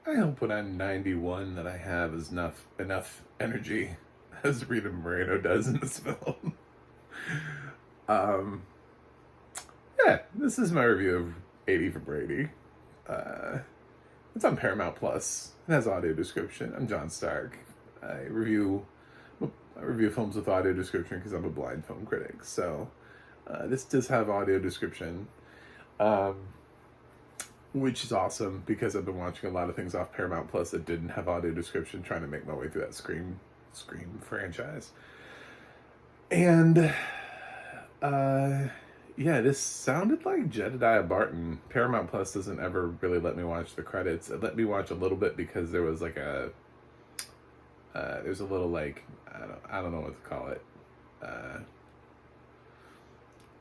I hope when I'm 91 that I have enough energy as Rita Moreno does in this film. um, yeah, this is my review of 80 for Brady. Uh, it's on Paramount Plus. It has audio description. I'm John Stark. I review I review films with audio description because I'm a blind film critic. So this does have audio description, um, which is awesome because I've been watching a lot of things off Paramount Plus that didn't have audio description, trying to make my way through that Scream franchise. And yeah, this sounded like Jedediah Barton. Paramount Plus doesn't ever really let me watch the credits. It let me watch a little bit because there was like there's a little like I don't know what to call it.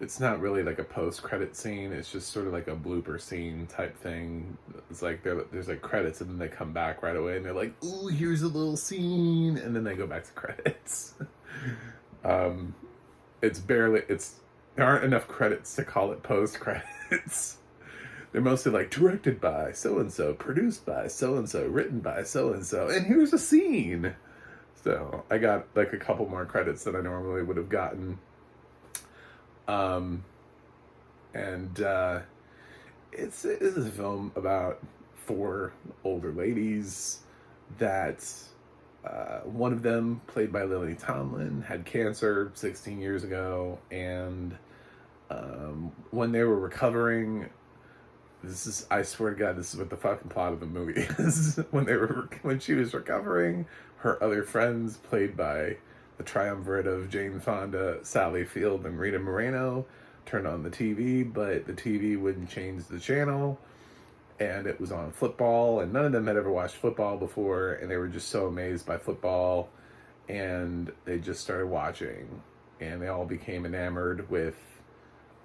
It's not really like a post-credit scene. It's just sort of like a blooper scene type thing. It's like there's like credits and then they come back right away and they're like, "Ooh, here's a little scene," and then they go back to credits. um, there aren't enough credits to call it post-credits. They're mostly like directed by so and so, produced by so and so, written by so and so, and here's a scene. So I got like a couple more credits than I normally would have gotten. And it's a film about four older ladies that one of them, played by Lily Tomlin, had cancer 16 years ago, and when they were recovering, I swear to God, this is what the fucking plot of the movie is. When she was recovering, her other friends, played by the triumvirate of Jane Fonda, Sally Field, and Rita Moreno, turned on the TV, but the TV wouldn't change the channel, and it was on football, and none of them had ever watched football before, and they were just so amazed by football, and they just started watching, and they all became enamored with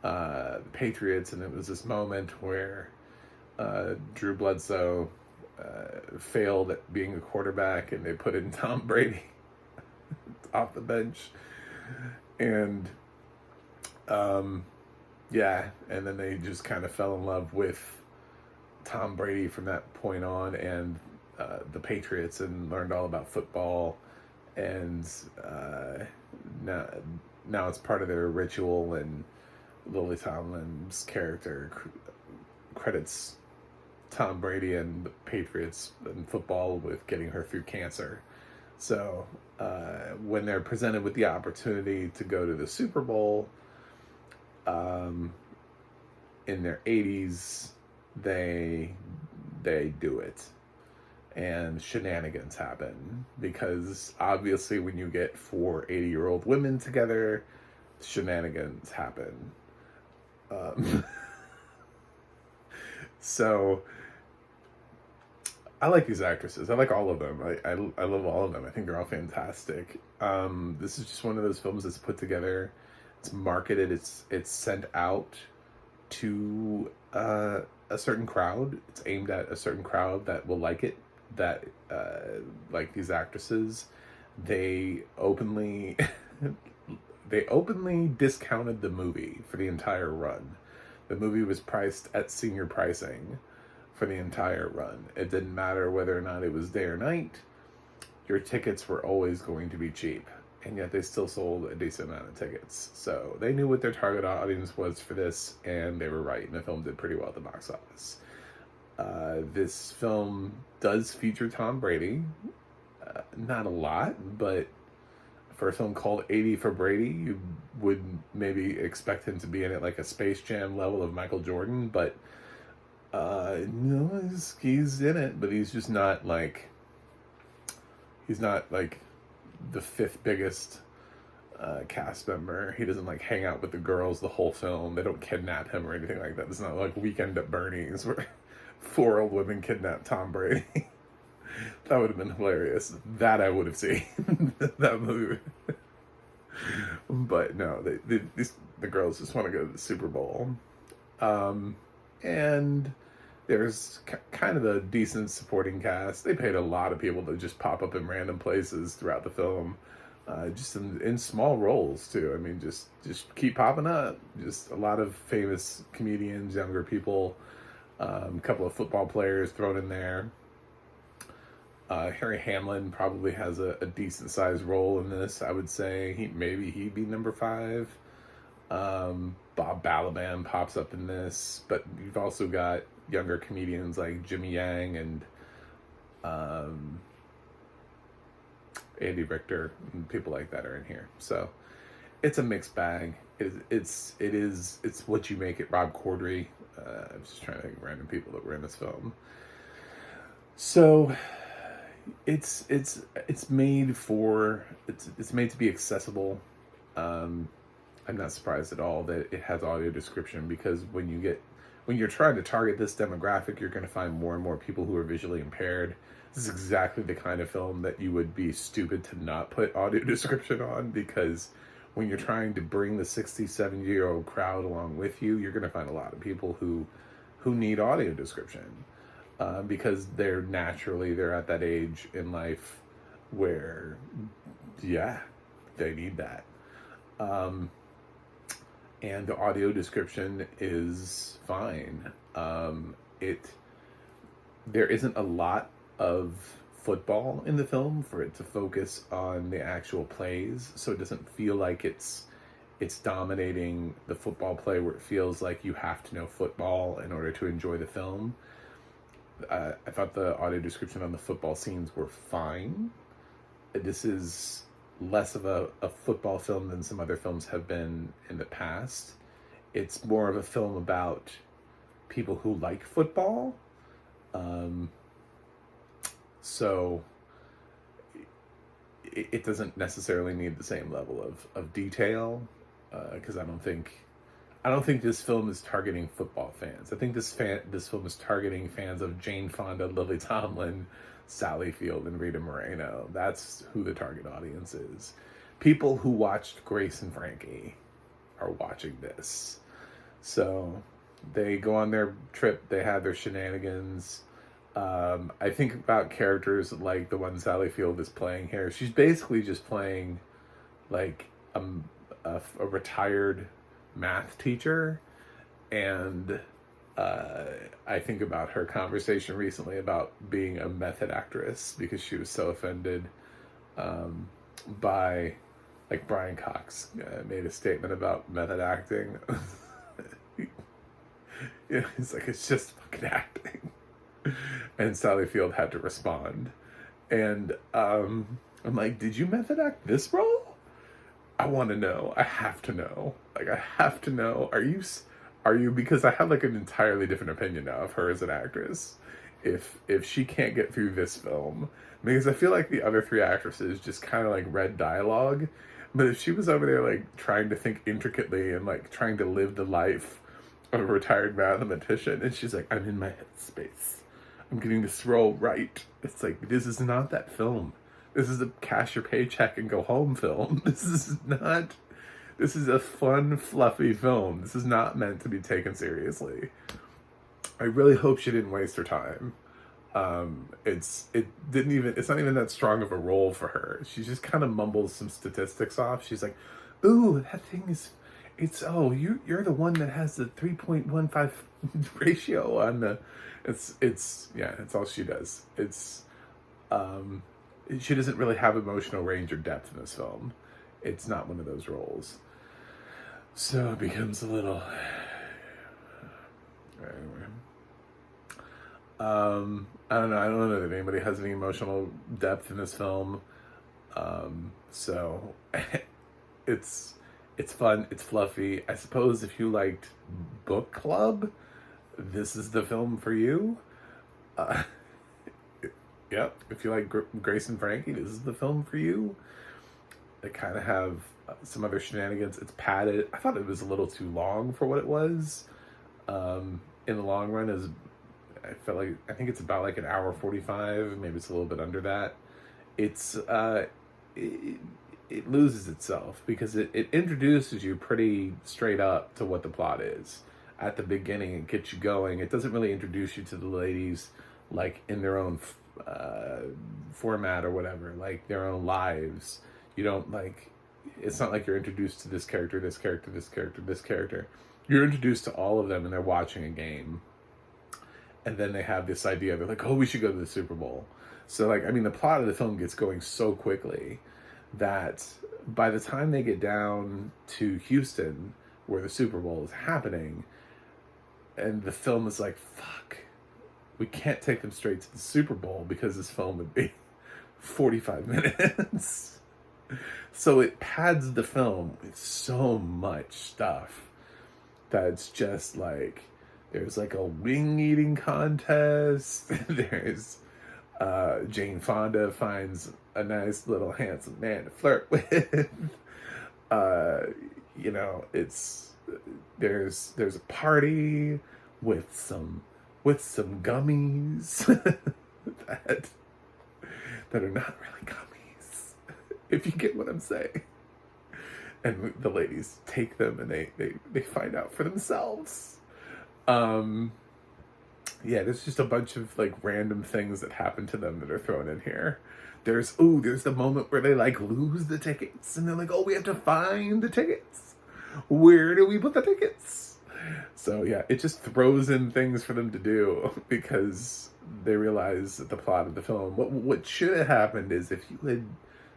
the Patriots, and it was this moment where Drew Bledsoe failed at being a quarterback, and they put in Tom Brady off the bench, and yeah, and then they just kind of fell in love with Tom Brady from that point on, and the Patriots, and learned all about football, and now it's part of their ritual, and Lily Tomlin's character credits Tom Brady and the Patriots and football with getting her through cancer. So when they're presented with the opportunity to go to the Super Bowl in their 80s, they do it. And shenanigans happen, because obviously when you get four 80-year-old women together, shenanigans happen. So I like these actresses. I like all of them. I love all of them. I think they're all fantastic. This is just one of those films that's put together. It's marketed. It's sent out to a certain crowd. It's aimed at a certain crowd that will like it. That like these actresses. They openly discounted the movie for the entire run. The movie was priced at senior pricing for the entire run. It didn't matter whether or not it was day or night. Your tickets were always going to be cheap, and yet they still sold a decent amount of tickets. So they knew what their target audience was for this, and they were right, and the film did pretty well at the box office. This film does feature Tom Brady. Not a lot, but for a film called 80 for Brady, you would maybe expect him to be in it like a Space Jam level of Michael Jordan, but no, he's in it, but he's not like the fifth biggest cast member. He doesn't like hang out with the girls the whole film. They don't kidnap him or anything like that. It's not like Weekend at Bernie's where four old women kidnap Tom Brady. That would have been hilarious. That I would have seen. That movie. But no, the girls just want to go to the Super Bowl. And there's kind of a decent supporting cast. They paid a lot of people to just pop up in random places throughout the film. Just in small roles too. I mean, just keep popping up. Just a lot of famous comedians, younger people, a couple of football players thrown in there. Harry Hamlin probably has a decent sized role in this. I would say maybe he'd be number 5. Bob Balaban pops up in this, but you've also got younger comedians like Jimmy Yang and Andy Richter and people like that are in here. So it's a mixed bag. It's what you make it. Rob Corddry. I'm just trying to think of random people that were in this film. So it's made to be accessible. I'm not surprised at all that it has audio description, because when you're trying to target this demographic, you're going to find more and more people who are visually impaired. This is exactly the kind of film that you would be stupid to not put audio description on, because when you're trying to bring the 60, 70-year-old crowd along with you, you're going to find a lot of people who need audio description, because they're at that age in life where, yeah, they need that. And the audio description is fine. There isn't a lot of football in the film for it to focus on the actual plays, so it doesn't feel like it's dominating the football play, where it feels like you have to know football in order to enjoy the film. I thought the audio description on the football scenes were fine. This is less of a football film than some other films have been in the past. It's more of a film about people who like football. So it doesn't necessarily need the same level of detail, because I don't think this film is targeting football fans. I think this film is targeting fans of Jane Fonda, Lily Tomlin, Sally Field, and Rita Moreno. That's who the target audience is. People who watched Grace and Frankie are watching this. So they go on their trip, they have their shenanigans. I think about characters like the one Sally Field is playing here. She's basically just playing like a retired math teacher, and I think about her conversation recently about being a method actress, because she was so offended by, like, Brian Cox made a statement about method acting. He's like, it's just fucking acting. And Sally Field had to respond. And I'm like, did you method act this role? I want to know. I have to know. Like, I have to know. Are you, because I have like an entirely different opinion now of her as an actress. If she can't get through this film, because I feel like the other 3 actresses just kind of like read dialogue, but if she was over there like trying to think intricately and like trying to live the life of a retired mathematician, and she's like, I'm in my headspace, I'm getting this role right. It's like, this is not that film. This is a cash your paycheck and go home film. This is a fun, fluffy film. This is not meant to be taken seriously. I really hope she didn't waste her time. It's not even that strong of a role for her. She just kind of mumbles some statistics off. She's like, ooh, that thing is, you're the one that has the 3.15 ratio on the, it's all she does. She doesn't really have emotional range or depth in this film. It's not one of those roles. So it becomes a little... Anyway. I don't know that anybody has any emotional depth in this film. So it's fun, it's fluffy. I suppose if you liked Book Club, this is the film for you. Yep, if you like Grace and Frankie, this is the film for you. They kind of have some other shenanigans. It's padded. I thought it was a little too long for what it was. In the long run, I think it's about like an hour 45. Maybe it's a little bit under that. It loses itself because it introduces you pretty straight up to what the plot is at the beginning. It gets you going. It doesn't really introduce you to the ladies like in their own format or whatever, like their own lives. You don't like, it's not like you're introduced to this character, this character, this character, this character. You're introduced to all of them and they're watching a game. and then they have this idea. They're like, oh, we should go to the Super Bowl. So, like, I mean, the plot of the film gets going so quickly that by the time they get down to Houston, where the Super Bowl is happening, and the film is like, fuck, we can't take them straight to the Super Bowl because this film would be 45 minutes. So it pads the film with so much stuff that's just like, there's like a wing eating contest. There's Jane Fonda finds a nice little handsome man to flirt with. You know, there's a party with some gummies that are not really gummies, if you get what I'm saying. And the ladies take them and they find out for themselves. Yeah, there's just a bunch of like random things that happen to them that are thrown in here. There's the moment where they like lose the tickets and they're like, oh, we have to find the tickets. Where do we put the tickets? So yeah, it just throws in things for them to do because they realize that the plot of the film, what should have happened is if you had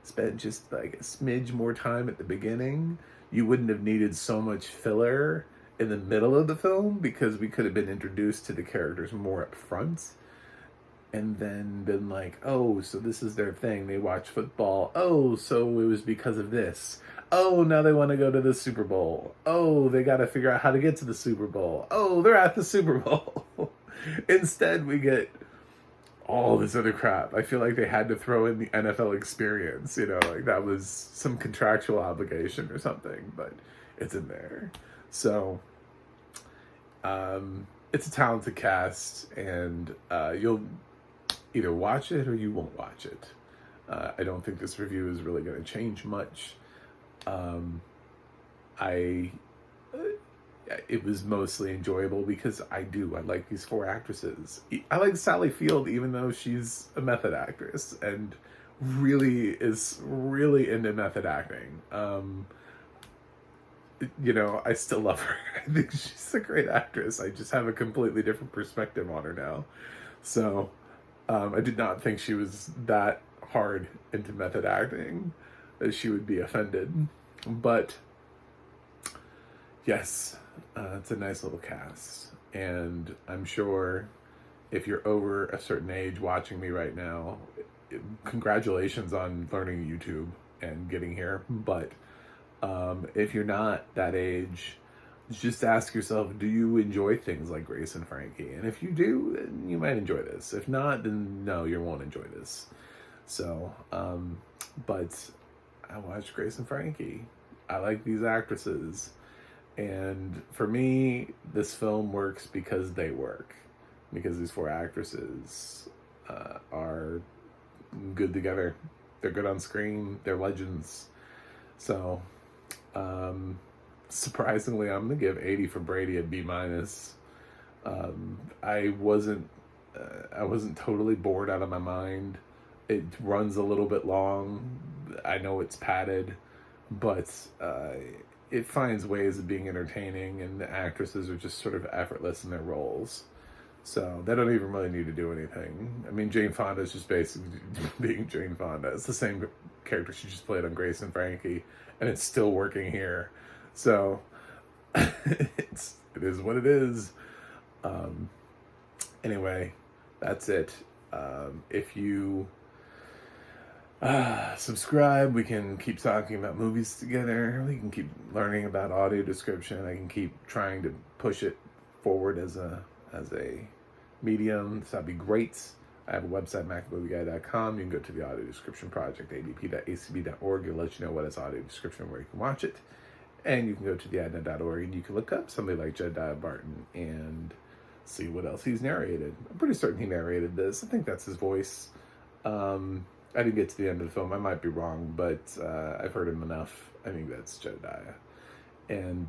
spent just like a smidge more time at the beginning, you wouldn't have needed so much filler in the middle of the film, because we could have been introduced to the characters more up front and then been like, oh, so this is their thing. They watch football. Oh, so it was because of this. Oh, now they want to go to the Super Bowl. Oh, they got to figure out how to get to the Super Bowl. Oh, they're at the Super Bowl. Instead, we get all this other crap. I feel like they had to throw in the NFL experience, you know, like that was some contractual obligation or something, but it's in there. So, it's a talented cast, and you'll either watch it or you won't watch it. I don't think this review is really going to change much. It was mostly enjoyable because I like these four actresses. I like Sally Field, even though she's a method actress and is really into method acting. You know, I still love her. I think she's a great actress. I just have a completely different perspective on her now. So, I did not think she was that hard into method acting that she would be offended. But, yes, it's a nice little cast. And I'm sure if you're over a certain age watching me right now, congratulations on learning YouTube and getting here. But if you're not that age, just ask yourself, do you enjoy things like Grace and Frankie? And if you do, then you might enjoy this. If not, then no, you won't enjoy this. So, but I watched Grace and Frankie. I like these actresses. And for me, this film works because they work. Because these four actresses are good together. They're good on screen. They're legends. So, surprisingly, I'm gonna give 80 for Brady a B-. I wasn't totally bored out of my mind. It runs a little bit long. I know it's padded, but it finds ways of being entertaining, and the actresses are just sort of effortless in their roles. So they don't even really need to do anything. I mean, Jane Fonda is just basically being Jane Fonda. It's the same character she just played on Grace and Frankie, and it's still working here. So it is what it is. Anyway, that's it. If you subscribe, we can keep talking about movies together. We can keep learning about audio description. I can keep trying to push it forward as a medium. So that'd be great. I have a website, macabovieguy.com. You can go to the audio description project, adp.acb.org. It'll let you know what is audio description, where you can watch it. And you can go to the ADNA.org and you can look up somebody like Jedediah Barton and see what else he's narrated. I'm pretty certain he narrated this. I think that's his voice. I didn't get to the end of the film. I might be wrong, but I've heard him enough. I think that's Jedediah. And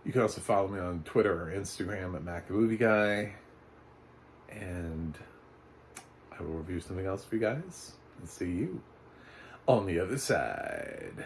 you can also follow me on Twitter or Instagram at macabovieguy. And I will review something else for you guys. And see you on the other side.